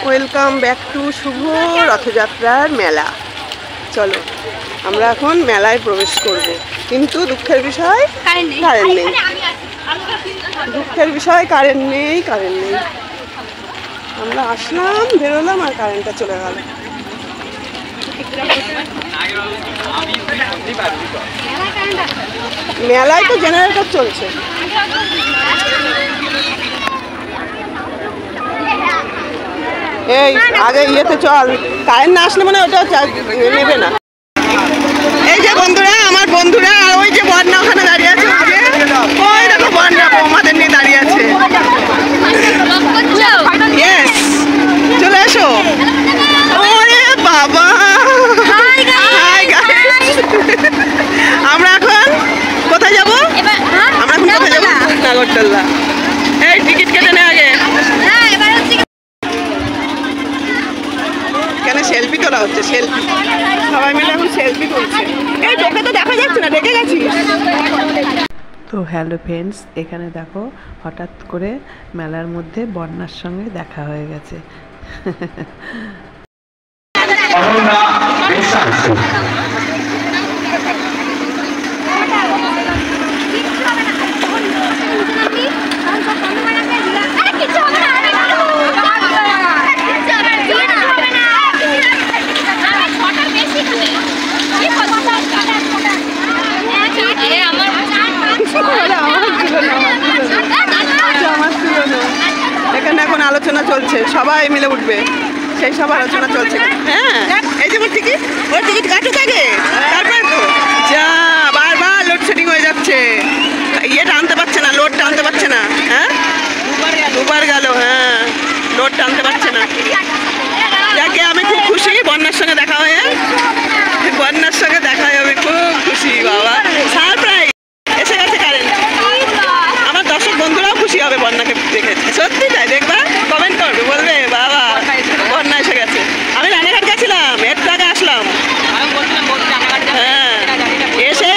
Welcome back to শুভ রথযাত্রার মেলা। চলো আমরা এখন মেলায় প্রবেশ করব, কিন্তু দুঃখের বিষয় কারেন্ট নেই। দুঃখের বিষয় কারেন্ট নেই। আমরা আসলাম, বেরোলাম, আর কারেন্টটা চলে গেল। মেলায় তো জেনারেটর চলছে। এই আগে ইয়েতে চল, কারেন্ট না আসলে মানে ওটা নেবে না। এই যে বন্ধুরা, আমার বন্ধুরা, আর ওই যে বন্যা ওখানে দাঁড়িয়ে আছে, ওই দেখো বন্যা আমাদের নিয়ে দাঁড়িয়ে আছে। চলে এসো। ওরে বাবা, আমরা এখন কোথায় যাবো? আমরা এখন কোথায় যাবো? নাগরদোল্লা। এই টিকিট কেটে নে আগে। কেন সেলফি তোলা হচ্ছে? সেলফি সবাই মিলে এখন সেলফি তুলছে। এই তোকে তো দেখা যাচ্ছে না, রেখে গেছিস। তো হ্যালো ফ্রেন্ডস, এখানে দেখো হঠাৎ করে মেলার মধ্যে বন্যার সঙ্গে দেখা হয়ে গেছে। এখানে এখন আলোচনা চলছে, সবাই মিলে উঠবে, সেই সব আলোচনা চলছে। হ্যাঁ, এই যে টিকিট, ওই টিকিট কাটুক আগে, তারপর তো যা বারবার লোডশেডিং হয়ে যাচ্ছে। ইয়েটা আনতে পারছে না, লোডটা আনতে পারছে না। হ্যাঁ, দুবার গেল। হ্যাঁ, লোডটা আনতে পারছে না। যাকে আমি খুব খুশি, বন্যার সঙ্গে দেখা হয়ে, বন্যার সঙ্গে দেখা হয়ে আমি খুব খুশি। বাবা সারপ্রাইজ, এসে গেছে কারেন্ট। আমার দর্শক বন্ধুরাও খুশি হবে বন্যাকে দেখে। সত্যি তাই, দেখবা, কমেন্ট করবে, বলবে বাবা বন্যা এসে গেছে। আমি রানাঘাট গেছিলাম, একটু আগে আসলাম। হ্যাঁ, এসে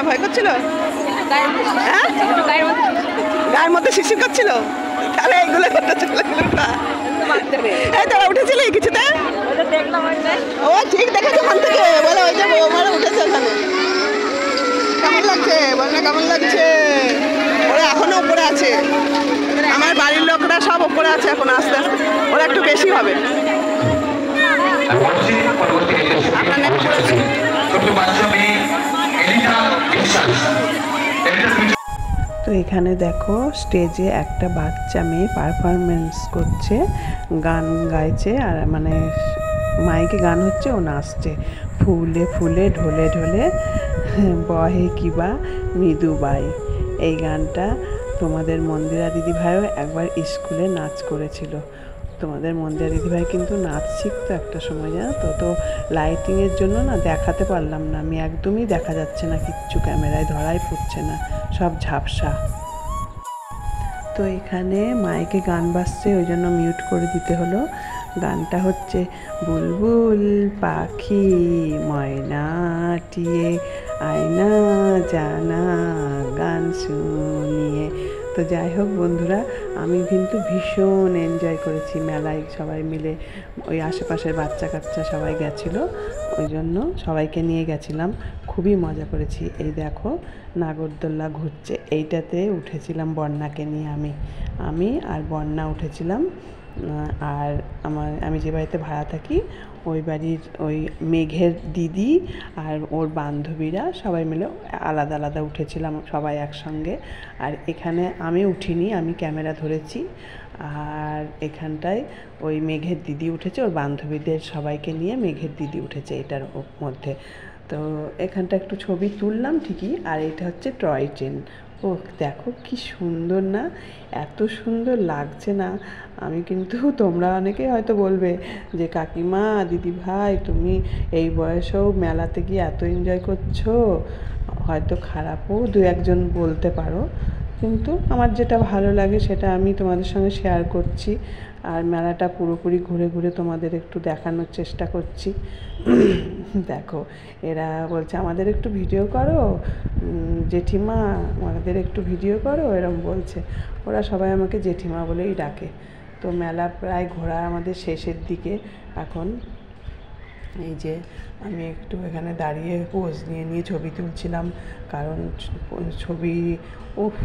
ভয় করছিল? হ্যাঁ, গায়ের মধ্যে শিরশির করছিল, তাহলে এইগুলো করতে চলে এই তোরা উঠেছিলি কিছুতে? ও ঠিক দেখেছে ওখান থেকে, বলে ওই যে বৌমারা উঠেছে ওখানে। কেমন লাগছে বল না, কেমন লাগছে? ওরা এখনো উপরে আছে, আমার বাড়ির লোকরা সব উপরে আছে এখন, আস্তে আস্তে ওরা একটু বেশি হবে। তো এখানে দেখো স্টেজে একটা বাচ্চা মেয়ে পারফরমেন্স করছে, গান গাইছে, আর মানে মাইকে গান হচ্ছে, ও নাচছে ফুলে ফুলে ঢোলে ঢোলে বহে কিবা মৃদুবাই। এই গানটা তোমাদের মন্দিরা দিদিভাইও একবার স্কুলে নাচ করেছিল। তোমাদের মন্দিরা দিদিভাই কিন্তু নাচ শিখতো একটা সময়, জানো তো। তো লাইটিংয়ের জন্য না দেখাতে পারলাম না আমি, একদমই দেখা যাচ্ছে না কিচ্ছু, ক্যামেরায় ধরাই পড়ছে না, সব ঝাপসা। তো এখানে মাইকে গান বাজছে, ওই জন্য মিউট করে দিতে হলো। গানটা হচ্ছে বুলবুল পাখি ময়নাটিয়ে আয়না জানা গান শুনিয়ে। তো যাই হোক বন্ধুরা, আমি কিন্তু ভীষণ এনজয় করেছি মেলায়, সবাই মিলে ওই আশেপাশের বাচ্চা কাচ্চা সবাই গেছিলো, ওই জন্য সবাইকে নিয়ে গেছিলাম, খুবই মজা করেছি। এই দেখো নাগরদোল্লা ঘুরছে, এইটাতে উঠেছিলাম বন্যাকে নিয়ে, আমি আর বন্যা উঠেছিলাম। আর আমি যে বাড়িতে ভাড়া থাকি ওই বাড়ির ওই মেঘের দিদি আর ওর বান্ধবীরা সবাই মিলে আলাদা আলাদা উঠেছিলাম সবাই একসঙ্গে। আর এখানে আমি উঠিনি, আমি ক্যামেরা ধরেছি। আর এখানটায় ওই মেঘের দিদি উঠেছে, ওর বান্ধবীদের সবাইকে নিয়ে মেঘের দিদি উঠেছে এটার মধ্যে। তো এখানটা একটু ছবি তুললাম ঠিকই। আর এটা হচ্ছে টয় ট্রেন। ও দেখো কি সুন্দর না, এত সুন্দর লাগছে না। আমি কিন্তু তোমরা অনেকেই হয়তো বলবে যে কাকিমা দিদি ভাই তুমি এই বয়সেও মেলাতে গিয়ে এত এনজয় করছো, হয়তো খারাপও দু একজন বলতে পারো, কিন্তু আমার যেটা ভালো লাগে সেটা আমি তোমাদের সঙ্গে শেয়ার করছি। আর মেলাটা পুরোপুরি ঘুরে ঘুরে তোমাদের একটু দেখানোর চেষ্টা করছি। দেখো এরা বলছে আমাদের একটু ভিডিও করো জেঠিমা, আমাদের একটু ভিডিও করো, এরম বলছে। ওরা সবাই আমাকে জেঠিমা বলেই ডাকে। তো মেলা প্রায় ঘোরা আমাদের শেষের দিকে এখন। এই যে আমি একটু এখানে দাঁড়িয়ে পোজ নিয়ে নিয়ে ছবি তুলছিলাম, কারণ ছবি উফ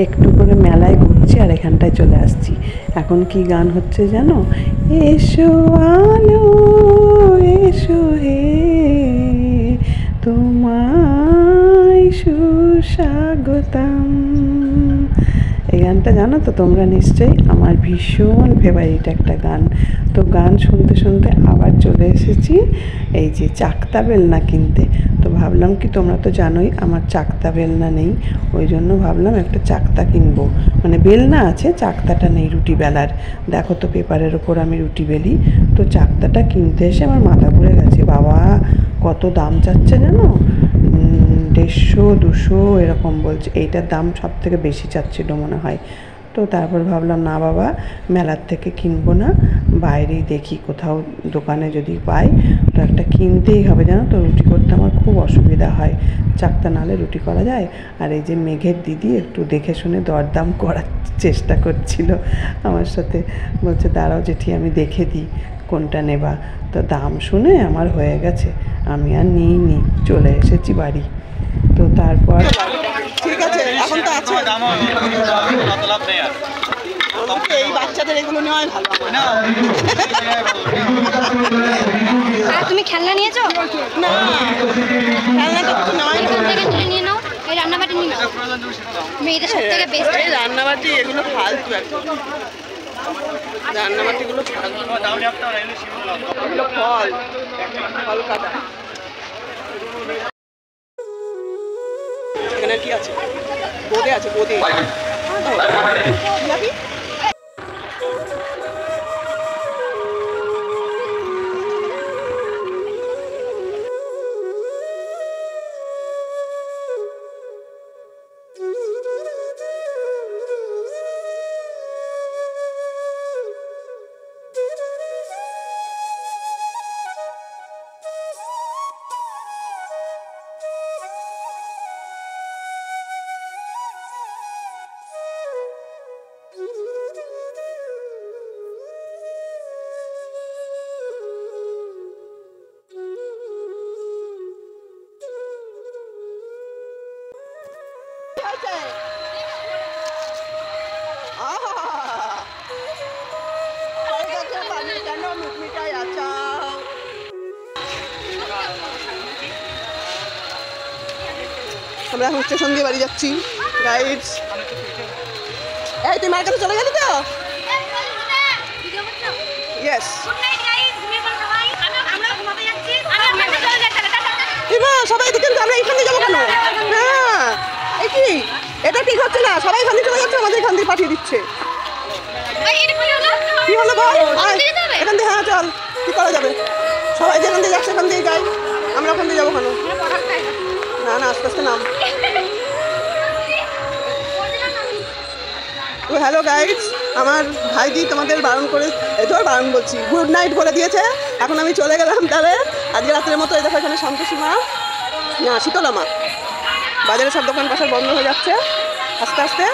একটু করে মেলায় ঘুরছি আর এখানটায় চলে আসছি। এখন কি গান হচ্ছে জানো? এসো আলো এসো হে তোমায় সুস্বাগতম। এই গানটা জানো তো তোমরা নিশ্চয়ই? আমার ভীষণ ফেভারিট একটা গান। তো গান শুনতে শুনতে আবার চলে এসেছি এই যে চাকতা বেলনা কিনতে। তো ভাবলাম কি, তোমরা তো জানোই আমার চাকতা বেলনা নেই, ওই জন্য ভাবলাম একটা চাকতা কিনবো। মানে বেলনা আছে, চাকতাটা নেই রুটি বেলার। দেখো তো পেপারের ওপর আমি রুটি বেলি। তো চাকতাটা কিনতে এসে আমার মাথা ঘুরে গেছে। বাবা কত দাম চাচ্ছে জানো? 150-200 এরকম বলছে। এইটার দাম সব থেকে বেশি চাচ্ছিল মনে হয়। তো তারপর ভাবলাম না বাবা, মেলার থেকে কিনবো না, বাইরেই দেখি কোথাও দোকানে যদি পাই। তো একটা কিনতেই হবে জানো তো, রুটি করতে আমার খুব অসুবিধা হয়, চাকতা নাহলে রুটি করা যায়। আর এই যে মেঘের দিদি একটু দেখে শুনে দরদাম করার চেষ্টা করছিল আমার সাথে, বলছে দাঁড়াও জেঠি আমি দেখে দিই কোনটা নেবা। তো দাম শুনে আমার হয়ে গেছে, আমি আর নিইনি, চলে এসেছি বাড়ি। তো তারপর ঠিক আছে, এখন তো আছে। এই বাচ্চাদের এগুলো নেওয়াই ভালো। তুমি খেলনা নিয়েছো? না, খেলনাটা তো নেওয়াই এখান থেকে তুলে নিয়ে নাও, এই রান্নাবাটি নিয়ে নাও। মেয়েদের সব থেকে বেস্ট। এই রান্নাবাটি এগুলো ফালতু একদম। রান্নাবাটিগুলো ফালতু, এগুলো ফল কাটা। এখানে কি আছে? বোঁদে আছে, বোঁদে। যাবি? আমরা এখন স্টেশন দিয়ে বাড়ি যাচ্ছি গাইডস। এই তুই মার কাছে চলে গেলি তো? ইয়েস। সবাই দেখেন, আমরা এখান দিয়ে যাবো কেন? হ্যাঁ, এই কি এটা ঠিক হচ্ছে না, সবাই এখান দিয়ে চলে যাচ্ছে, আমাদের এখান দিয়ে পাঠিয়ে দিচ্ছে। কি হলো বল? এখান দিয়ে, হ্যাঁ চল, কি করা যাবে? সবাই যেখান দিয়ে যাচ্ছে এখান দিয়ে যাই, আমরা ওখান দিয়ে যাবো কেন? না না, আস্তে আস্তে নাম। তো হ্যালো গাইডস, আমার ভাইদি তোমাদের বারণ করে, বারণ বলছি, গুড নাইট বলে দিয়েছে। এখন আমি চলে গেলাম তাহলে আজকে রাত্রের মতো। এই দেখো এখানে সন্তোষী মা, না শীতলা মা, বাজারে সব দোকান পাশার বন্ধ হয়ে যাচ্ছে আস্তে আস্তে।